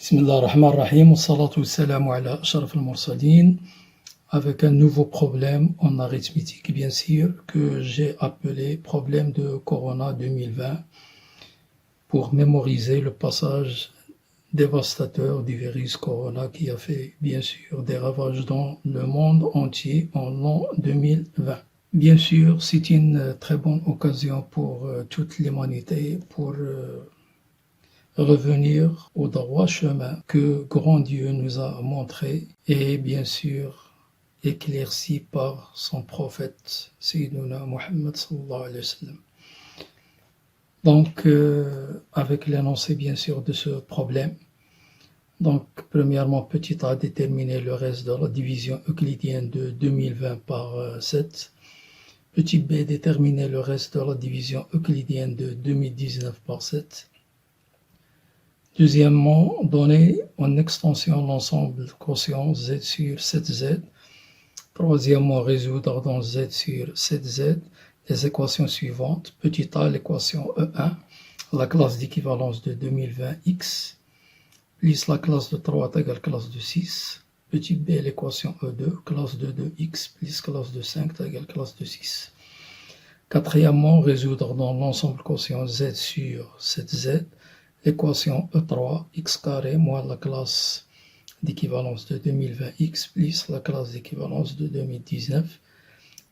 Bismillah ar-Rahman ar-Rahim, wassalatu wassalamu ala ashraf al-mursalin, avec un nouveau problème en arithmétique, bien sûr, que j'ai appelé problème de Corona 2020, pour mémoriser le passage dévastateur du virus Corona qui a fait, bien sûr, des ravages dans le monde entier en l'an 2020. Bien sûr, c'est une très bonne occasion pour toute l'humanité, pour revenir au droit chemin que grand Dieu nous a montré et bien sûr éclairci par son prophète Sayyiduna Muhammad sallallahu alayhi wa sallam. Donc avec l'énoncé bien sûr de ce problème, donc premièrement petit a, déterminer le reste de la division euclidienne de 2020 par 7. Petit b, déterminer le reste de la division euclidienne de 2019 par 7. Deuxièmement, donner en extension l'ensemble quotient Z sur 7Z. Troisièmement, résoudre dans Z sur 7Z les équations suivantes. Petit a, l'équation E1, la classe d'équivalence de 2020X, plus la classe de 3 égale classe de 6. Petit b, l'équation E2, classe de 2X plus classe de 5 égale classe de 6. Quatrièmement, résoudre dans l'ensemble quotient Z sur 7Z l'équation E3, x carré moins la classe d'équivalence de 2020x plus la classe d'équivalence de 2019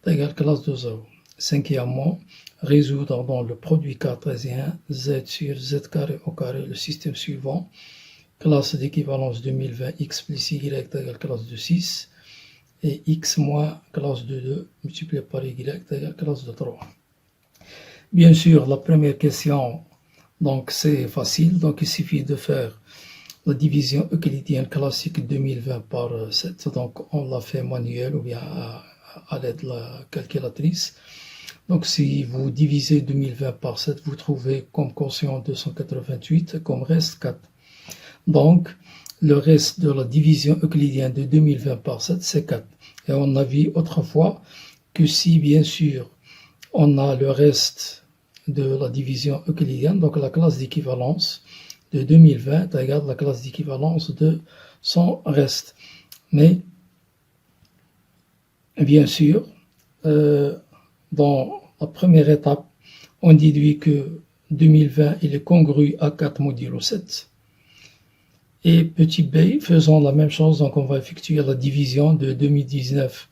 égale classe de 0. Cinquièmement, résoudre dans le produit cartésien z sur z carré au carré le système suivant, classe d'équivalence 2020x plus y égale classe de 6 et x moins classe de 2 multiplié par y égale classe de 3. Bien sûr, la première question, donc c'est facile, donc il suffit de faire la division euclidienne classique 2020 par 7, donc on l'a fait manuel ou bien à l'aide de la calculatrice. Donc si vous divisez 2020 par 7, vous trouvez comme quotient 288, comme reste 4. Donc le reste de la division euclidienne de 2020 par 7, c'est 4. Et on a vu autrefois que si bien sûr on a le reste de la division euclidienne, donc la classe d'équivalence de 2020 égale la classe d'équivalence de son reste. Mais, bien sûr, dans la première étape, on déduit que 2020 il est congru à 4 modulo 7. Et petit b, faisons la même chose, donc on va effectuer la division de 2019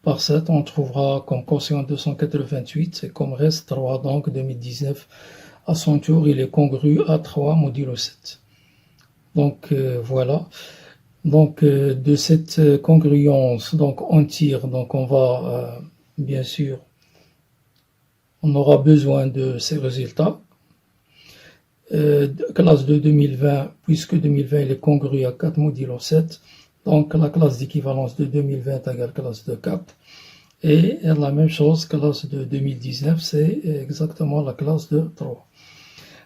par 7, on trouvera comme quotient 288 et comme reste 3, donc 2019 à son tour il est congru à 3 modulo 7. Donc voilà, donc de cette congruence, donc on tire, donc on va bien sûr, on aura besoin de ces résultats. Classe de 2020, puisque 2020 il est congru à 4 modulo 7, donc la classe d'équivalence de 2020 égale classe de 4. Et la même chose, classe de 2019, c'est exactement la classe de 3.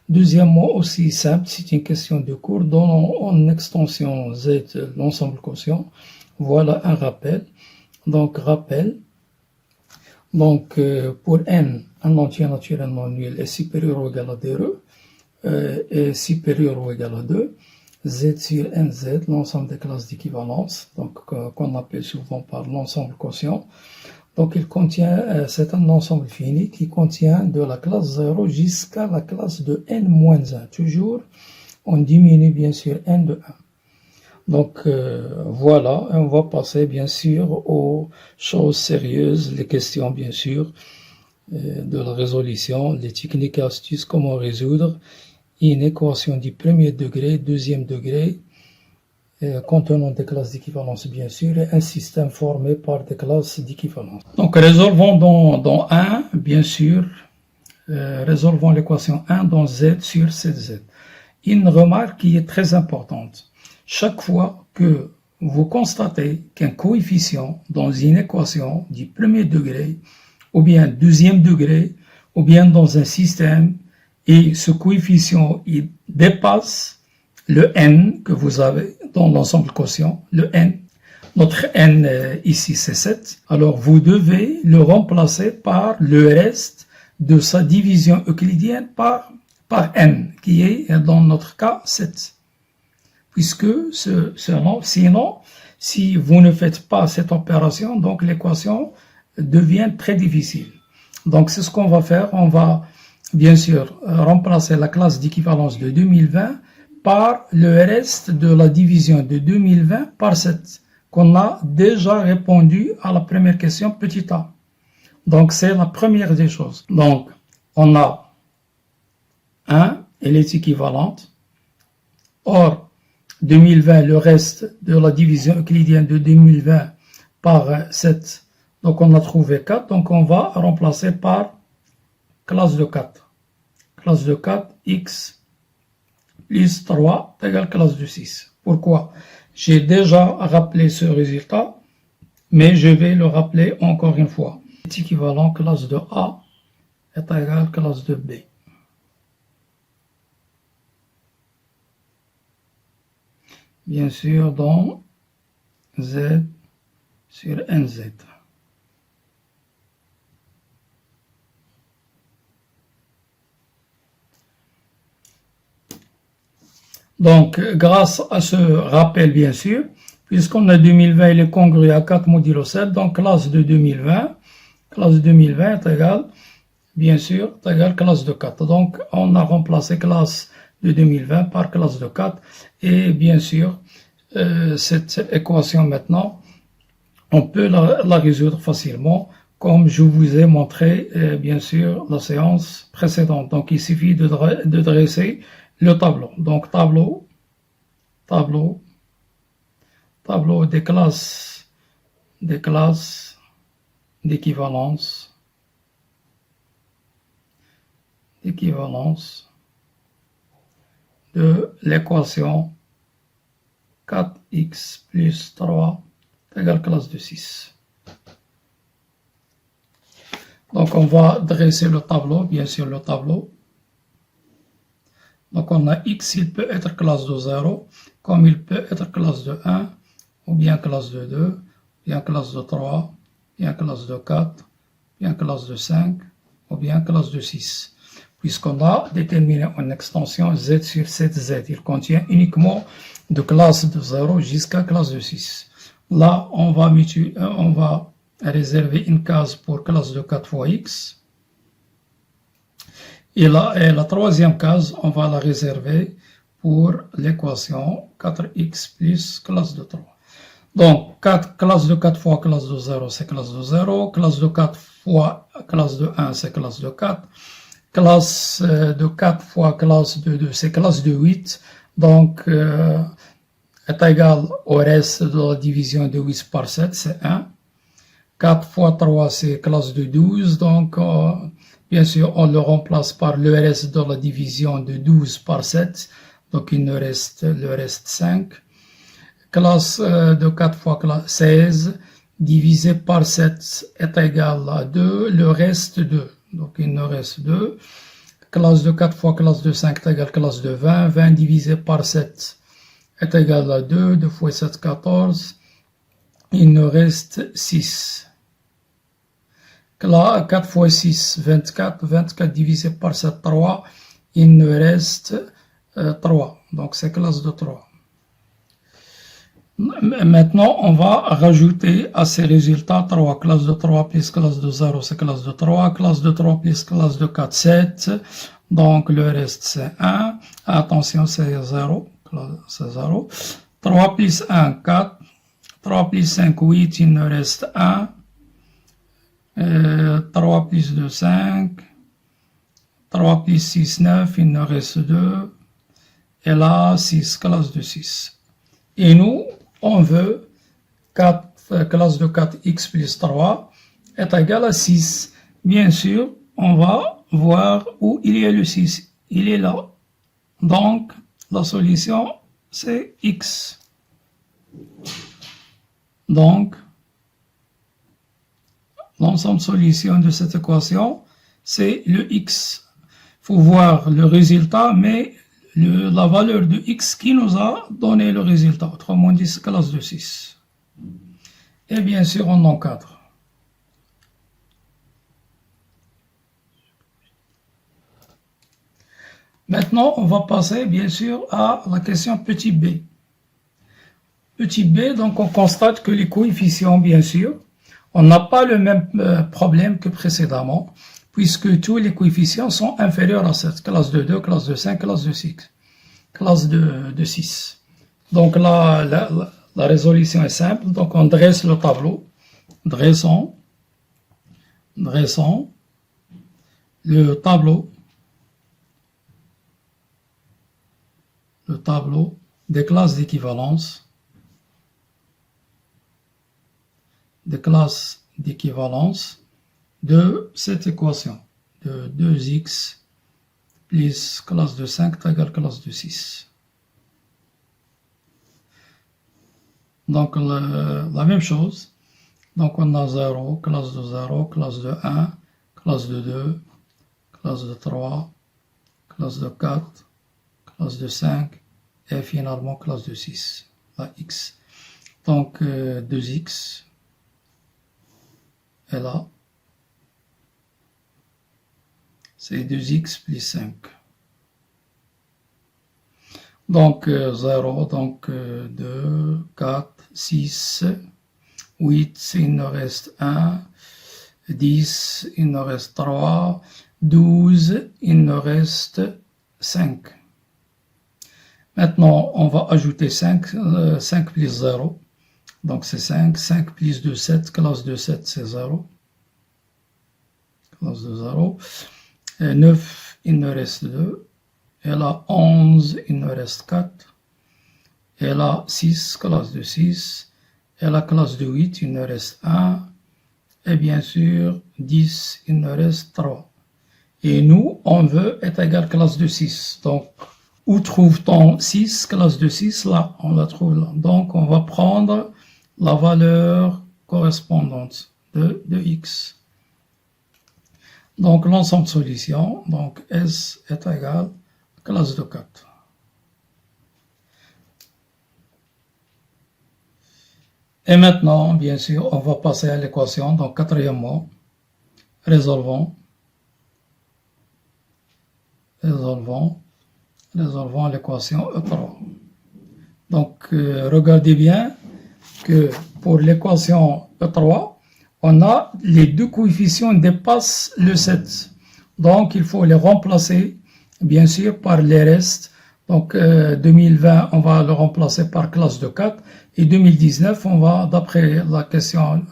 Deuxièmement, aussi simple, c'est une question de cours, donnons en extension Z l'ensemble quotient. Voilà un rappel. Donc rappel, donc pour n, un entier naturellement nul est supérieur ou égal à 2, est supérieur ou égal à 2. Z sur nz, l'ensemble des classes d'équivalence, donc qu'on appelle souvent par l'ensemble quotient. Donc il contient, c'est un ensemble fini qui contient de la classe 0 jusqu'à la classe de n-1. Toujours, on diminue bien sûr n de 1. Donc voilà, on va passer bien sûr aux choses sérieuses, les questions bien sûr de la résolution, les techniques et astuces, comment résoudre une équation du premier degré, deuxième degré, contenant des classes d'équivalence bien sûr, et un système formé par des classes d'équivalence. Donc résolvons dans 1, bien sûr, résolvons l'équation 1 dans Z sur 7Z. Une remarque qui est très importante. Chaque fois que vous constatez qu'un coefficient dans une équation du premier degré, ou bien deuxième degré, ou bien dans un système, et ce coefficient il dépasse le n que vous avez dans l'ensemble quotient, le n. Notre n ici c'est 7. Alors vous devez le remplacer par le reste de sa division euclidienne par n, qui est dans notre cas 7. puisque sinon, si vous ne faites pas cette opération, donc l'équation devient très difficile. Donc c'est ce qu'on va faire. On va bien sûr remplacer la classe d'équivalence de 2020 par le reste de la division de 2020 par 7, qu'on a déjà répondu à la première question petit a. Donc c'est la première des choses. Donc on a 1, elle est équivalente. Or, 2020, le reste de la division euclidienne de 2020 par 7, donc on a trouvé 4, donc on va remplacer par classe de 4. Classe de 4, x plus 3 égale classe de 6. Pourquoi? J'ai déjà rappelé ce résultat, mais je vais le rappeler encore une fois. C'est équivalent classe de A est égal classe de B. Bien sûr, dans Z sur NZ. Donc, grâce à ce rappel, bien sûr, puisqu'on a 2020, il est congru à 4 modulo 7, donc classe de 2020 est égale, bien sûr, est égale classe de 4. Donc, on a remplacé classe de 2020 par classe de 4. Et bien sûr, cette équation maintenant, on peut la résoudre facilement, comme je vous ai montré, bien sûr, la séance précédente. Donc, il suffit de dresser le tableau. Donc, tableau des classes d'équivalence de l'équation 4x plus 3 égale classe de 6. Donc, on va dresser le tableau, bien sûr, le tableau. Donc, on a x, il peut être classe de 0, comme il peut être classe de 1, ou bien classe de 2, ou bien classe de 3, ou bien classe de 4, ou bien classe de 5, ou bien classe de 6. Puisqu'on a déterminé une extension z sur 7z. Il contient uniquement de classe de 0 jusqu'à classe de 6. Là, on va réserver une case pour classe de 4 fois x. Et la troisième case, on va la réserver pour l'équation 4x plus classe de 3. Donc, classe de 4 fois classe de 0, c'est classe de 0. Classe de 4 fois classe de 1, c'est classe de 4. Classe de 4 fois classe de 2, c'est classe de 8. Donc, est égal au reste de la division de 8 par 7, c'est 1. 4 fois 3, c'est classe de 12. Donc, bien sûr, on le remplace par le reste de la division de 12 par 7. Donc, il nous reste le reste 5. Classe de 4 fois 16 divisé par 7 est égal à 2. Le reste 2. Donc, il nous reste 2. Classe de 4 fois classe de 5 est égal à classe de 20. 20 divisé par 7 est égal à 2. 2 fois 7, 14. Il nous reste 6. 4 fois 6, 24. 24 divisé par 7, 3. Il nous reste 3. Donc, c'est classe de 3. Maintenant, on va rajouter à ces résultats 3. Classe de 3 plus classe de 0, c'est classe de 3. Classe de 3 plus classe de 4, 7. Donc, le reste, c'est 1. Attention, c'est 0. C'est 0. 3 plus 1, 4. 3 plus 5, 8. Il nous reste 1. 3 plus 2, 5. 3 plus 6, 9. Il nous reste 2. Et là, 6, classe de 6. Et nous, on veut classe de 4x plus 3 est égal à 6. Bien sûr, on va voir où il y a le 6. Il est là. Donc, la solution, c'est x. Donc, l'ensemble solution de cette équation, c'est le x. Il faut voir le résultat, mais la valeur de x qui nous a donné le résultat. Autrement dit, c'est classe de 6. Et bien sûr, on encadre. Maintenant, on va passer, bien sûr, à la question petit b. le type B, donc on constate que les coefficients, bien sûr, on n'a pas le même problème que précédemment, puisque tous les coefficients sont inférieurs à 7, classe de 2, classe de 5, classe de 6, classe de 6. Donc là, la résolution est simple, donc on dresse le tableau, dressons le tableau des classes d'équivalence, de cette équation de 2x plus classe de 5 égale classe de 6. Donc la même chose, donc on a 0, classe de 0, classe de 1, classe de 2, classe de 3, classe de 4, classe de 5 et finalement classe de 6, la x. Donc 2x est là, c'est 2x plus 5. Donc 0, donc 2, 4, 6, 8, il nous reste 1, 10, il nous reste 3, 12, il nous reste 5. Maintenant, on va ajouter 5, 5 plus 0, donc c'est 5, 5 plus 2, 7, classe de 7 c'est 0, classe de 0, et 9, il nous reste 2, et là 11, il nous reste 4, et là 6, classe de 6, et la classe de 8, il nous reste 1, et bien sûr 10, il nous reste 3. Et nous, on veut être égal classe de 6, donc où trouve-t-on 6, classe de 6? Là, on la trouve là. Donc, on va prendre la valeur correspondante de x. Donc, l'ensemble de solutions, donc S est égal à classe de 4. Et maintenant, bien sûr, on va passer à l'équation. Donc, quatrièmement, résolvons l'équation E3. Donc, regardez bien que pour l'équation E3, on a les deux coefficients dépassent le 7. Donc, il faut les remplacer, bien sûr, par les restes. Donc, 2020, on va le remplacer par classe de 4. Et 2019, on va, d'après la question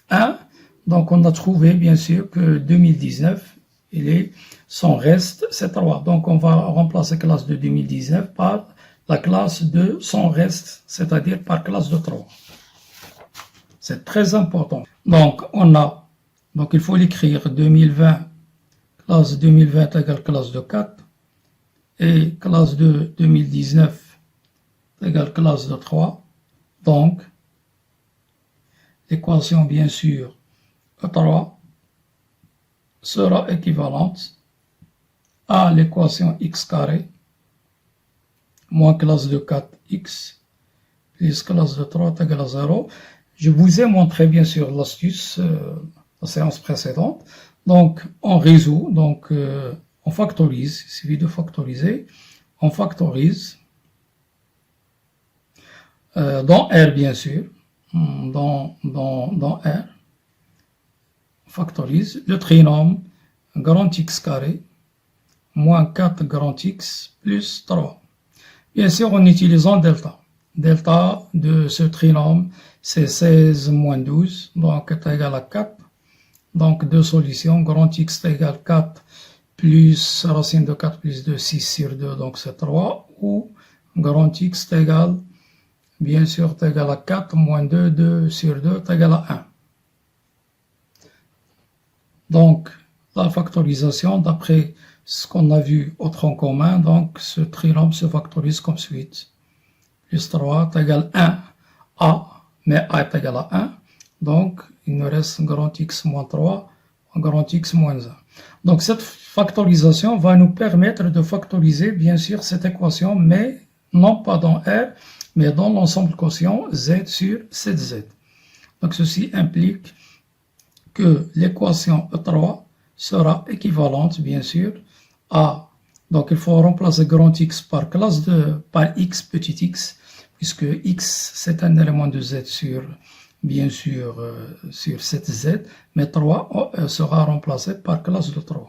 1, donc on a trouvé, bien sûr, que 2019, son reste, c'est 3. Donc, on va remplacer classe de 2019 par la classe de son reste, c'est-à-dire par classe de 3. C'est très important. Donc, il faut l'écrire 2020, classe 2020 égale classe de 4, et classe de 2019 égale classe de 3. Donc, l'équation, bien sûr, E3 sera équivalente à l'équation x carré moins classe de 4x plus classe de 3 est égal à 0. Je vous ai montré bien sûr l'astuce, la séance précédente. Donc, on résout, donc on factorise, il suffit de factoriser. On factorise dans R bien sûr, dans R, on factorise le trinôme grand X carré moins 4 grand X plus 3. Bien sûr, en utilisant delta. Delta de ce trinôme, c'est 16 moins 12, donc est égal à 4. Donc, deux solutions, grand X est égal à 4 plus racine de 4 plus 2, 6 sur 2, donc c'est 3, ou grand X est égal, bien sûr, est égal à 4 moins 2, 2 sur 2 est égal à 1. Donc, la factorisation, d'après ce qu'on a vu au tronc commun, donc ce trinôme se factorise comme suite. Plus 3 est égal à 1, A, mais A est égal à 1, donc il nous reste grand X moins 3, grand X moins 1. Donc cette factorisation va nous permettre de factoriser bien sûr cette équation, mais non pas dans R, mais dans l'ensemble quotient Z sur 7Z. Donc ceci implique que l'équation E3 sera équivalente bien sûr à, donc il faut remplacer grand X par X petit x, puisque x c'est un élément de z sur, bien sûr, sur cette z, mais 3 sera remplacé par classe de 3.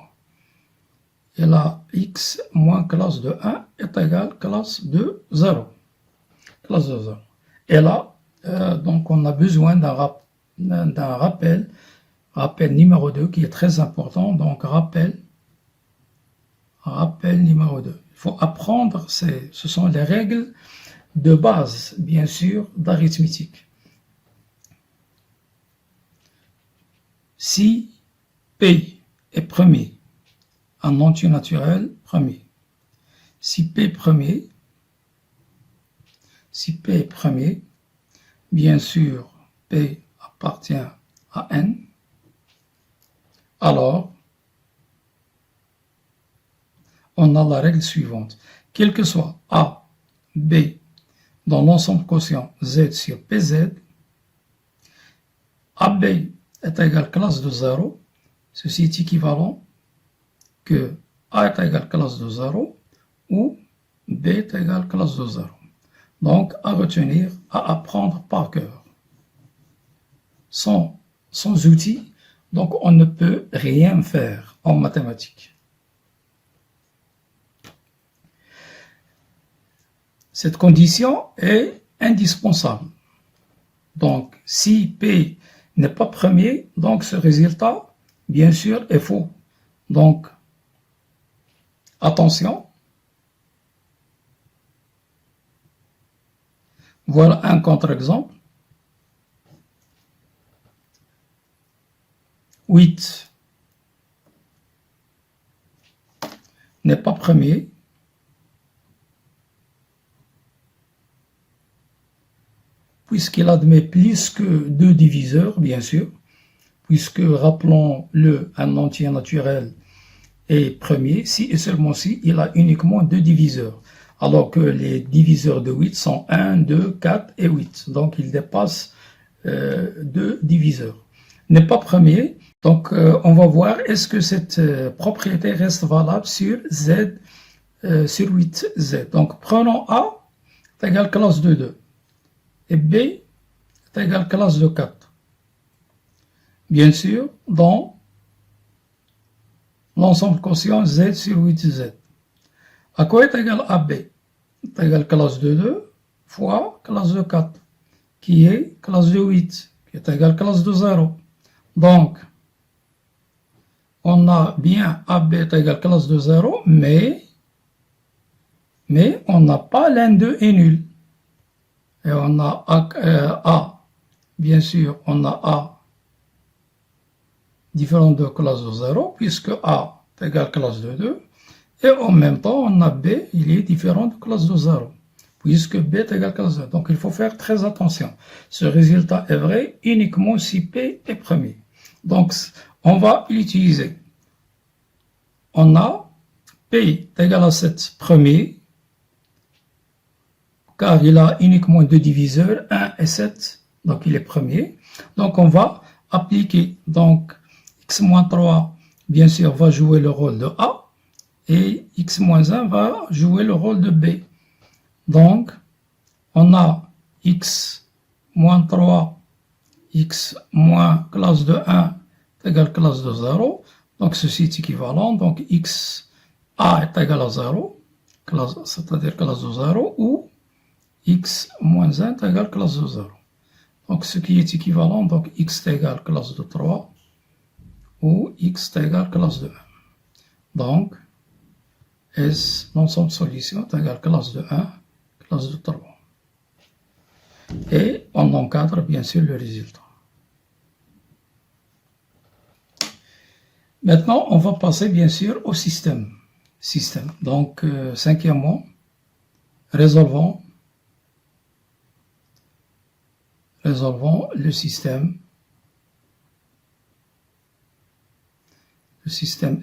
Et là, x moins classe de 1 est égal à classe de 0. Classe de 0. Et là, donc on a besoin d'un rappel numéro 2 qui est très important. Donc rappel numéro 2. Il faut apprendre, ce sont les règles de base, bien sûr, d'arithmétique. Si P est premier, un entier naturel premier. Si P est premier, bien sûr, P appartient à N, alors on a la règle suivante. Quel que soit A, B, dans l'ensemble quotient Z sur PZ, AB est égal à classe de 0, ceci est équivalent que A est égal à classe de 0 ou B est égal à classe de 0. Donc, à retenir, à apprendre par cœur. Sans outils, donc on ne peut rien faire en mathématiques. Cette condition est indispensable. Donc, si P n'est pas premier, donc ce résultat, bien sûr, est faux. Donc, attention. Voilà un contre-exemple. 8 n'est pas premier. Puisqu'il admet plus que 2 diviseurs, bien sûr, puisque, rappelons-le, un entier naturel est premier, si et seulement si il a uniquement 2 diviseurs, alors que les diviseurs de 8 sont 1, 2, 4 et 8, donc il dépasse 2 diviseurs. N'est pas premier, donc on va voir est-ce que cette propriété reste valable sur Z, sur 8Z. Donc prenons A est égal à classe de 2. Et B est égal à classe de 4. Bien sûr, dans l'ensemble quotient Z sur 8Z. À quoi est égal AB? Est égal à classe de 2 fois classe de 4, qui est classe de 8, qui est égal à classe de 0. Donc, on a bien AB est égal à classe de 0, mais on n'a pas l'un d'eux est nul. Et on a A, bien sûr, on a A différent de classe de 0, puisque A est égal à classe de 2, et en même temps, on a B, il est différent de classe de 0, puisque B est égal à classe de 0. Donc, il faut faire très attention. Ce résultat est vrai uniquement si P est premier. Donc, on va l'utiliser. On a P est égal à 7 premier, car il a uniquement 2 diviseurs, 1 et 7, donc il est premier. Donc on va appliquer, donc x-3, bien sûr, va jouer le rôle de A, et x-1 va jouer le rôle de B. Donc, on a x-3, x moins classe de 1 égale classe de 0, donc ceci est équivalent, donc x A est égal à 0, c'est-à-dire classe de 0, ou x moins 1 est égal à classe de 0. Donc, ce qui est équivalent, donc x est égal à classe de 3 ou x est égal à classe de 1. Donc, S, l'ensemble de solution est égal à classe de 1, classe de 3. Et on encadre bien sûr le résultat. Maintenant, on va passer bien sûr au système. Donc, cinquièmement, résolvons le système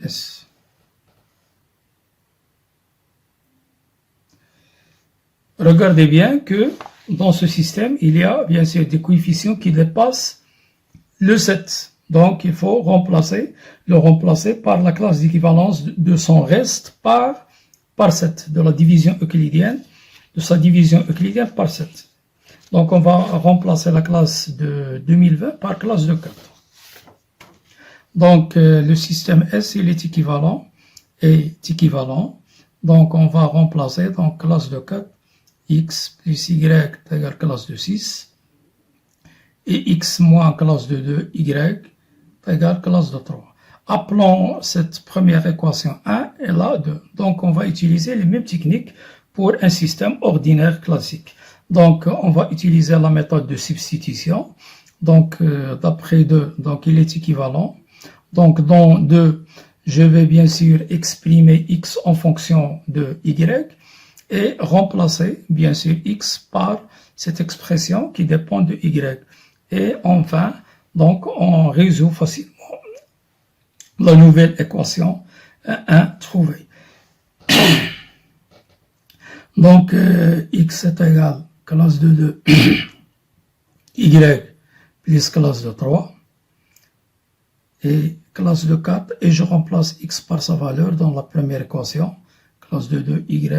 S. Regardez bien que dans ce système, il y a bien sûr des coefficients qui dépassent le 7. Donc, il faut le remplacer par la classe d'équivalence de son reste par 7, de la division euclidienne, de sa division euclidienne par 7. Donc, on va remplacer la classe de 2020 par classe de 4. Donc, le système S, il est équivalent. Donc, on va remplacer donc classe de 4, x plus y égale classe de 6, et x moins classe de 2, y égale classe de 3. Appelons cette première équation 1 et la 2. Donc, on va utiliser les mêmes techniques pour un système ordinaire classique. Donc, on va utiliser la méthode de substitution. Donc, d'après 2, donc il est équivalent. Donc, dans 2, je vais bien sûr exprimer x en fonction de y et remplacer bien sûr x par cette expression qui dépend de y. Et enfin, donc, on résout facilement la nouvelle équation 1 trouvée. Donc, x est égal classe de 2, y plus classe de 3, et classe de 4, et je remplace x par sa valeur dans la première équation, classe de 2, y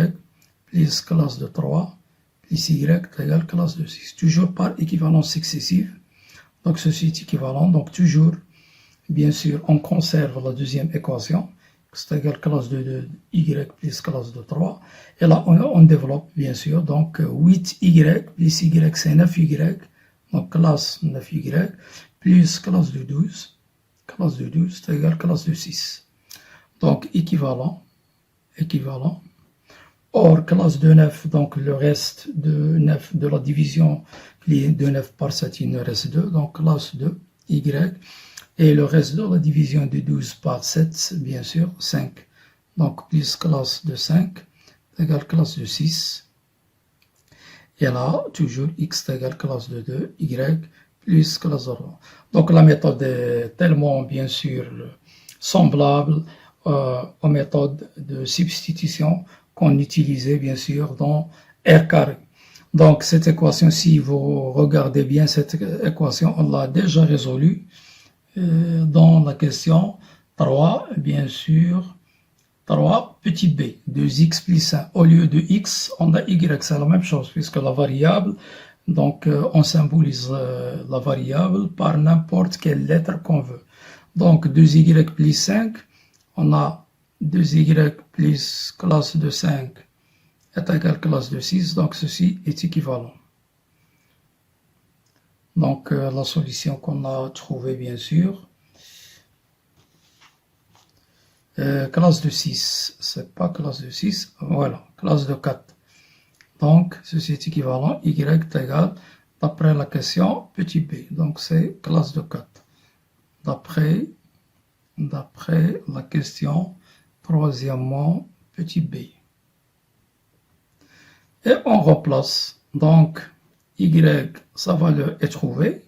plus classe de 3, plus y égale classe de 6, toujours par équivalence successive. Donc, ceci est équivalent, donc toujours, bien sûr, on conserve la deuxième équation, x égale classe de 2, y plus classe de 3. Et là, on développe, bien sûr, donc 8y plus y, c'est 9y, donc classe 9y, plus classe de 12, c'est égal classe de 6. Donc, équivalent. Or, classe de 9, donc le reste de 9 de la division de 9 par 7, il nous reste 2, donc classe de y. Et le reste de la division de 12 par 7, bien sûr, 5. Donc, plus classe de 5 égale classe de 6. Et là, toujours x égale classe de 2, y plus classe de 3. Donc, la méthode est tellement, bien sûr, semblable aux méthodes de substitution qu'on utilisait, bien sûr, dans R carré. Donc, cette équation, si vous regardez bien cette équation, on l'a déjà résolue dans la question 3, bien sûr, 3 petit b, 2x plus 1. Au lieu de x, on a y, c'est la même chose, puisque la variable, donc on symbolise la variable par n'importe quelle lettre qu'on veut. Donc 2y plus 5, on a 2y plus classe de 5 est égal classe de 6, donc ceci est équivalent. Donc la solution qu'on a trouvée, bien sûr, classe de 6, c'est pas classe de 6, voilà, classe de 4. Donc, ceci est équivalent, y est égal, d'après la question, petit b. Donc, c'est classe de 4. D'après la question, troisièmement, petit b. Et on remplace, donc, y, sa valeur est trouvée,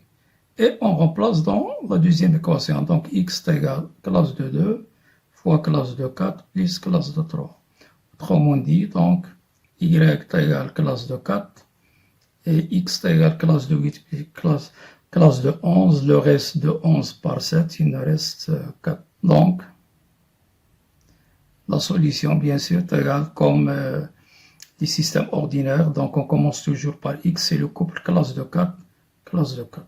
et on remplace dans la deuxième équation. Donc, x est égal classe de 2 fois classe de 4 plus classe de 3. Autrement dit, donc, y est égal classe de 4 et x est égal classe de 8 plus classe de 11. Le reste de 11 par 7, il nous reste 4. Donc, la solution, bien sûr, est égale comme les systèmes ordinaires. Donc, on commence toujours par x, c'est le couple classe de 4, classe de 4.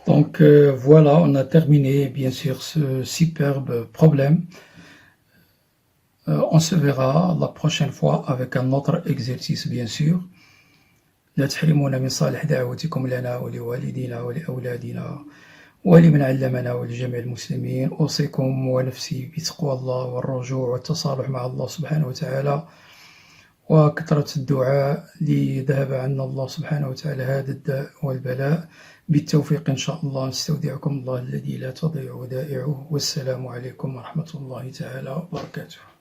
Donc voilà, on a terminé bien sûr ce superbe problème. On se verra la prochaine fois avec un autre exercice bien sûr. لا تحرمونا من صالح دعوتكم لنا ولوالدينا ولأولادنا ولمن علمنا ولجميع المسلمين. أوصيكم ونفسي بتقوى الله والرجوع والتصالح مع الله سبحانه وتعالى وكثرة الدعاء ليذهب عنا الله سبحانه وتعالى هذا الداء والبلاء بالتوفيق إن شاء الله. نستودعكم الله الذي لا تضيع ودائعه والسلام عليكم ورحمة الله تعالى وبركاته.